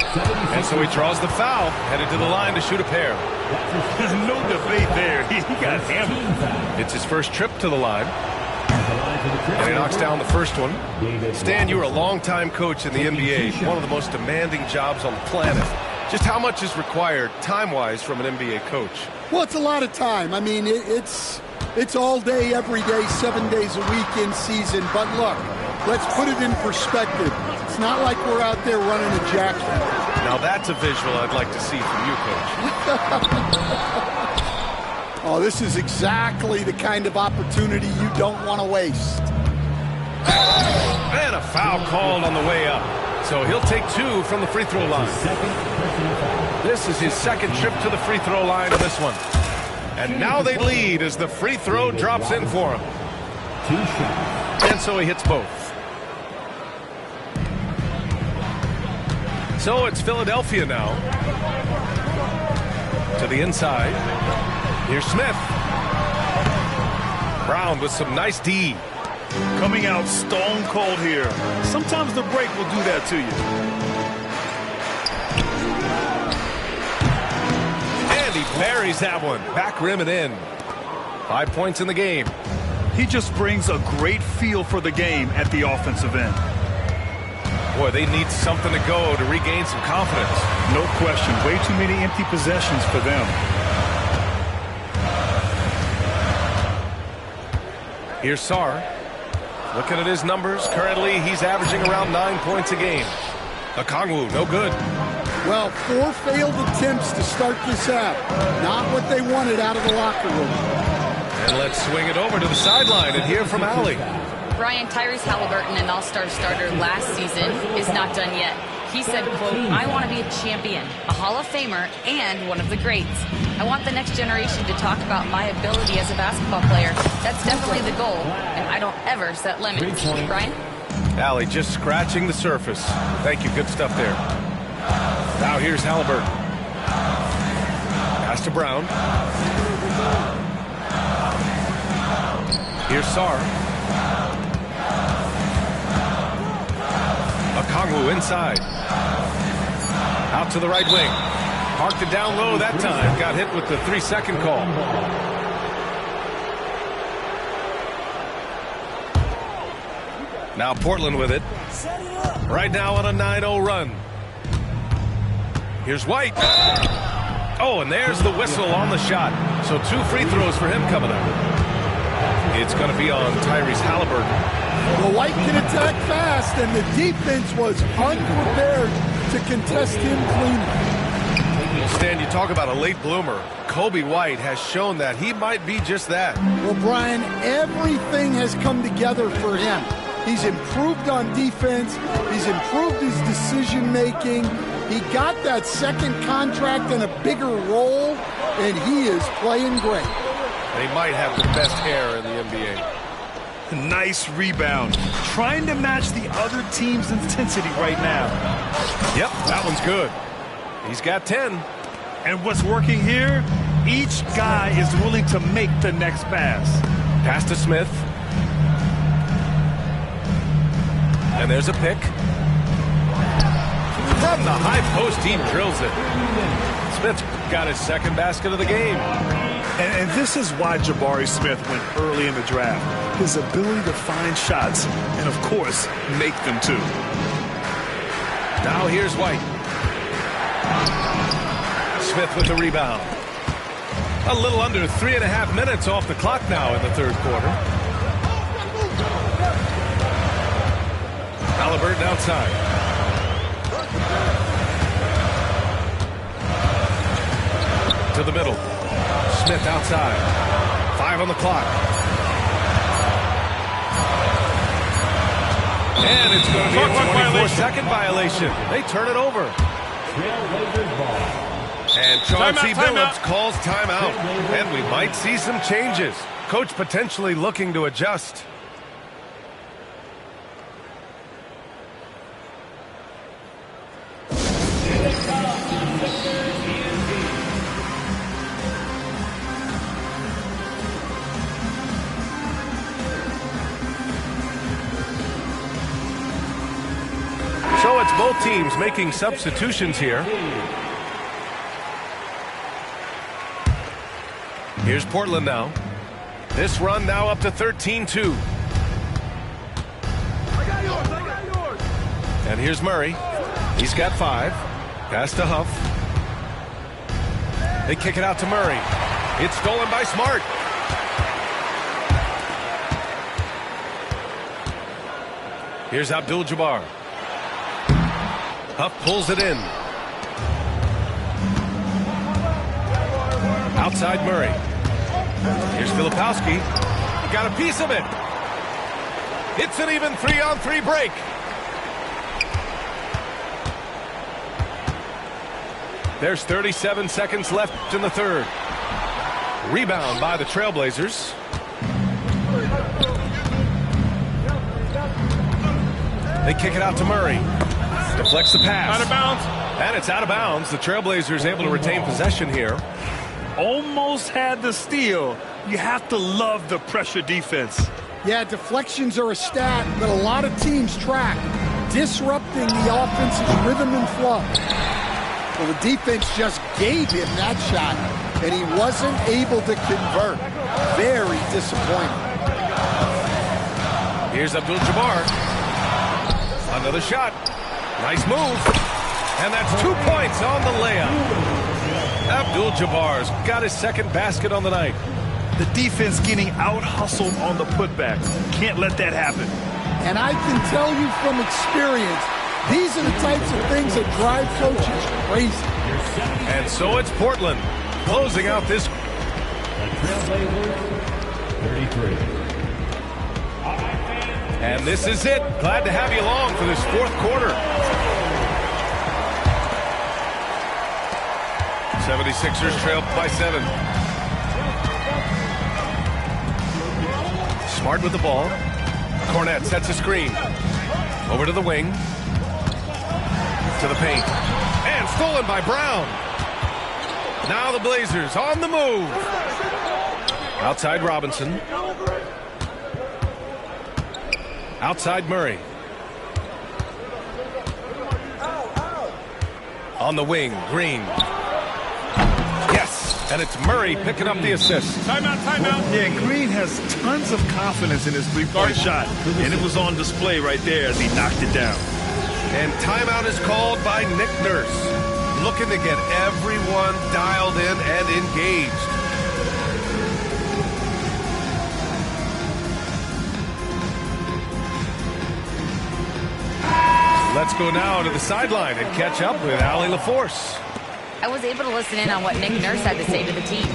and so he draws the foul, headed to the line to shoot a pair. No debate there. He got hammered. It's his first trip to the line, and he knocks down the first one. Stan, you were a long-time coach in the NBA, one of the most demanding jobs on the planet. Just how much is required time-wise from an NBA coach? Well, it's a lot of time. I mean, it's all day, every day, 7 days a week in season. But look, let's put it in perspective. It's not like we're out there running a jacket. Now that's a visual I'd like to see from you, Coach. Oh, this is exactly the kind of opportunity you don't want to waste. And a foul called on the way up. So he'll take 2 from the free throw line. This is his second trip to the free throw line of this one. And now they lead as the free throw drops in for him. And so he hits both. So it's Philadelphia now. To the inside. Here's Smith. Brown with some nice D. Coming out stone cold here. Sometimes the break will do that to you. And he buries that one. Back rim and in. 5 points in the game. He just brings a great feel for the game at the offensive end. Boy, they need something to go to regain some confidence. No question. Way too many empty possessions for them. Here's Sarr. Looking at his numbers, currently he's averaging around 9 points a game. Okongwu, no good. Well, 4 failed attempts to start this out. Not what they wanted out of the locker room. And let's swing it over to the sideline and hear from Allie. Brian, Tyrese Halliburton, an all-star starter last season, is not done yet. He said, quote, "I want to be a champion, a Hall of Famer, and one of the greats. I want the next generation to talk about my ability as a basketball player. That's definitely the goal, and I don't ever set limits." Brian? Allie just scratching the surface. Thank you, good stuff there. Now here's Halliburton. Pass to Brown. Here's Sarr. Okongwu inside. Out to the right wing. Parked it down low that time. Got hit with the 3-second call. Now Portland with it. Right now on a 9-0 run. Here's White. Oh, and there's the whistle on the shot. So 2 free throws for him coming up. It's going to be on Tyrese Halliburton. Well, White can attack fast, and the defense was unprepared to contest him cleanly. Well, Stan, you talk about a late bloomer. Kobe White has shown that he might be just that. Well, Brian, everything has come together for him. He's improved on defense. He's improved his decision-making. He got that second contract and a bigger role, and he is playing great. They might have the best hair in the NBA. Nice rebound. Trying to match the other team's intensity right now. Yep, that one's good. He's got 10. And what's working here? Each guy is willing to make the next pass. Pass to Smith. And there's a pick. From the high post, he drills it. Smith got his second basket of the game. And this is why Jabari Smith went early in the draft. His ability to find shots and, of course, make them too. Now here's White. Smith with the rebound. A little under 3.5 minutes off the clock now in the third quarter. Halliburton outside. To the middle. Smith outside. 5 on the clock. And it's going to be a 24-second violation. They turn it over. And Chauncey Billups calls timeout. And we might see some changes. Coach potentially looking to adjust. So it's both teams making substitutions here. Here's Portland now. This run now up to 13-2. And here's Murray. He's got 5. Pass to Huff. They kick it out to Murray. It's stolen by Smart. Here's Abdul-Jabbar. Huff pulls it in. Outside Murray. Here's Filipowski. Got a piece of it. It's an even 3-on-3 break. There's 37 seconds left in the third. Rebound by the Trailblazers. They kick it out to Murray. Deflects the pass. Out of bounds. And it's out of bounds. The Trailblazers able to retain possession here. Almost had the steal. You have to love the pressure defense. Yeah, deflections are a stat that a lot of teams track, disrupting the offense's rhythm and flow. Well, the defense just gave him that shot, and he wasn't able to convert. Very disappointing. Here's Abdul-Jabbar. Another shot. Nice move. And that's 2 points on the layup. Abdul-Jabbar's got his second basket on the night. The defense getting out-hustled on the putback. Can't let that happen. And I can tell you from experience, these are the types of things that drive coaches crazy. And so it's Portland closing out this. The Trailblazers, 33. And this is it. Glad to have you along for this fourth quarter. 76ers trail by 7. Smart with the ball. Cornette sets a screen. Over to the wing. To the paint. And stolen by Brown. Now the Blazers on the move. Outside Robinson. Outside Murray. On the wing, Green. Yes, and it's Murray picking up the assist. Timeout, timeout. Yeah, Green has tons of confidence in his three-point shot, and it was on display right there as he knocked it down. And timeout is called by Nick Nurse, looking to get everyone dialed in and engaged. Let's go now to the sideline and catch up with Allie LaForce. I was able to listen in on what Nick Nurse had to say to the team.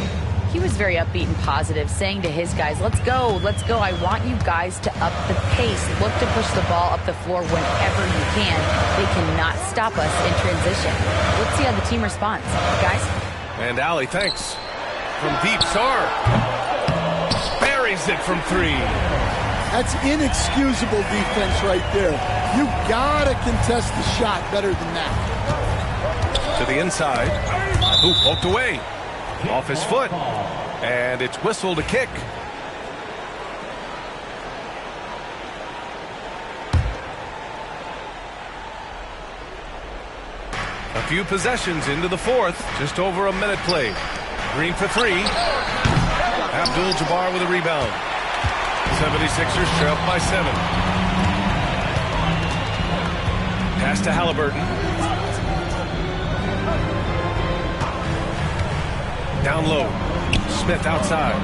He was very upbeat and positive, saying to his guys, let's go. I want you guys to up the pace. Look to push the ball up the floor whenever you can. They cannot stop us in transition. Let's see how the team responds. Guys? And Allie, thanks. From deep, Sarr buries it from 3. That's inexcusable defense right there. You gotta contest the shot better than that. To the inside. Who poked away. Off his foot. And it's whistled to kick. A few possessions into the fourth. Just over a minute played. Green for 3. Abdul-Jabbar with a rebound. 76ers trail by 7. Pass to Halliburton. Down low. Smith outside.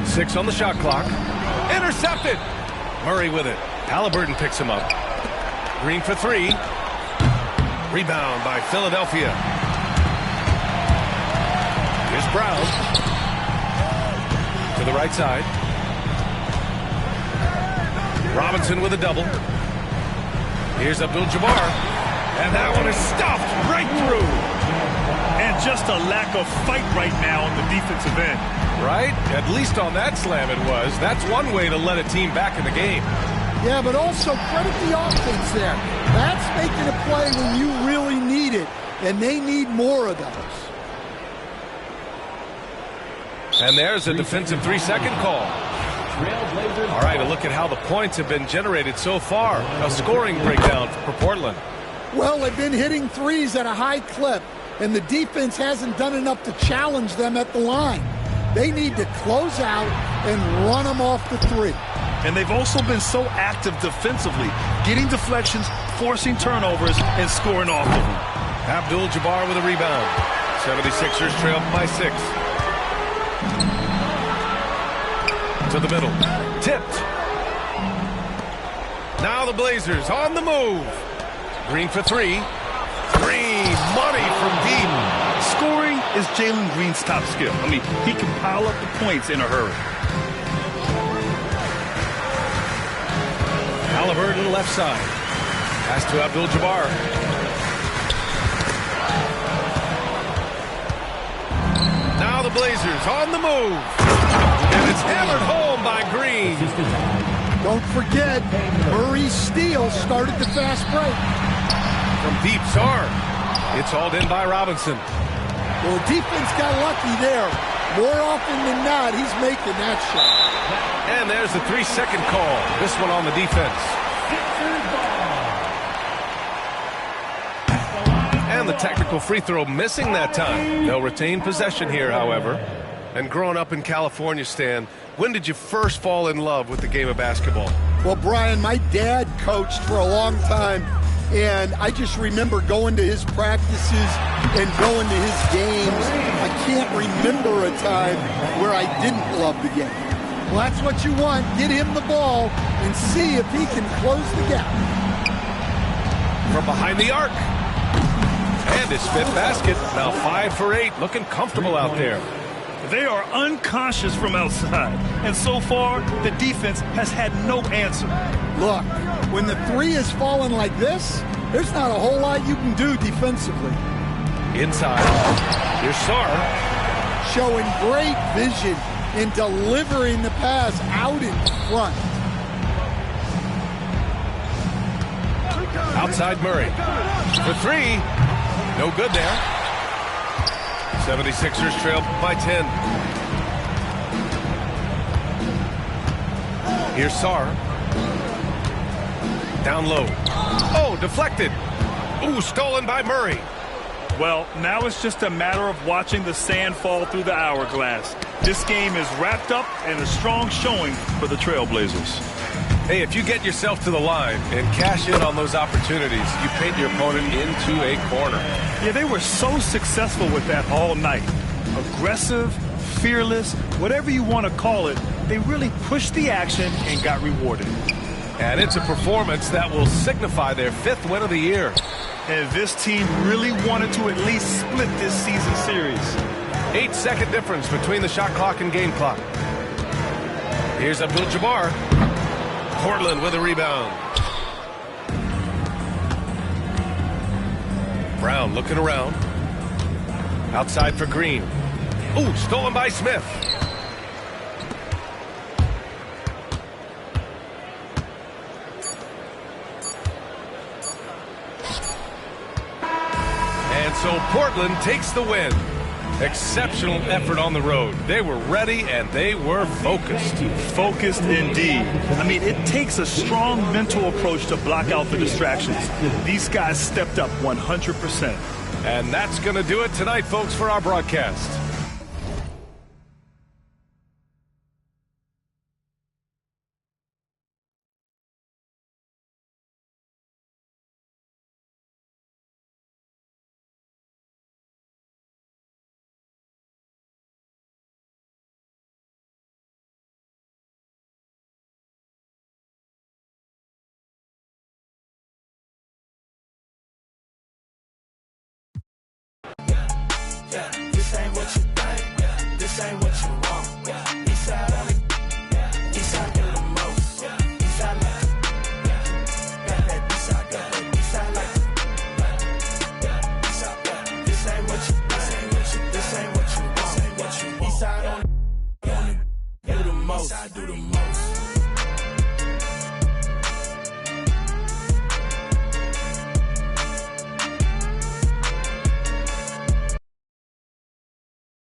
6 on the shot clock. Intercepted. Murray with it. Halliburton picks him up. Green for 3. Rebound by Philadelphia. Here's Brown. To the right side. Robinson with a double. Here's Abdul-Jabbar. And that one is stuffed right through. And just a lack of fight right now on the defensive end. Right? At least on that slam it was. That's one way to let a team back in the game. Yeah, but also credit the offense there. That's making a play when you really need it, and they need more of those. And there's a defensive 3-second call. Trailblazers. All right, a look at how the points have been generated so far. A scoring breakdown for Portland. Well, they've been hitting threes at a high clip, and the defense hasn't done enough to challenge them at the line. They need to close out and run them off the three. And they've also been so active defensively, getting deflections, forcing turnovers, and scoring off of them. Abdul-Jabbar with a rebound. 76ers trail by 6. To the middle. Tipped. Now the Blazers on the move. Green for 3. Green, money from deep. Scoring is Jalen Green's top skill. I mean, he can pile up the points in a hurry. Halliburton left side. Pass to Abdul-Jabbar. Now the Blazers on the move. And it's hammered home by Green. Don't forget, Murray's steal started the fast break. From deep, Sarr. It's hauled in by Robinson. Well, the defense got lucky there. More often than not, he's making that shot. And there's the 3-second call. This one on the defense. And the technical free throw missing that time. They'll retain possession here, however. And growing up in California, Stan, when did you first fall in love with the game of basketball? Well, Brian, my dad coached for a long time, and I just remember going to his practices and going to his games. I can't remember a time where I didn't love the game. Well, that's what you want. Get him the ball and see if he can close the gap. From behind the arc. And his fifth basket. Now 5 for 8. Looking comfortable out there. They are unconscious from outside. And so far, the defense has had no answer. Look, when the three is falling like this, there's not a whole lot you can do defensively. Inside. Here's Sarr. Showing great vision in delivering the pass out in front. Outside Murray. For 3. No good there. 76ers trail by 10. Here's Sarr. Down low. Oh, deflected. Ooh, stolen by Murray. Well, now it's just a matter of watching the sand fall through the hourglass. This game is wrapped up and a strong showing for the Trailblazers. Hey, if you get yourself to the line and cash in on those opportunities, you paint your opponent into a corner. Yeah, they were so successful with that all night. Aggressive, fearless, whatever you want to call it, they really pushed the action and got rewarded. And it's a performance that will signify their 5th win of the year. And this team really wanted to at least split this season series. 8-second difference between the shot clock and game clock. Here's Abdul-Jabbar. Portland with a rebound. Brown looking around. Outside for Green. Ooh, stolen by Smith. And so Portland takes the win. Exceptional effort on the road. They were ready and they were focused. Focused indeed. I mean, it takes a strong mental approach to block out the distractions. These guys stepped up 100%. And that's going to do it tonight, folks, for our broadcast. This ain't what you think. This ain't what you want. Eastside on it. Eastside get the most. Eastside like. Got that Eastside, got that Eastside like. Eastside, this ain't what you. This ain't what you. This ain't what you want. Eastside on it. You the most. Eastside do the most.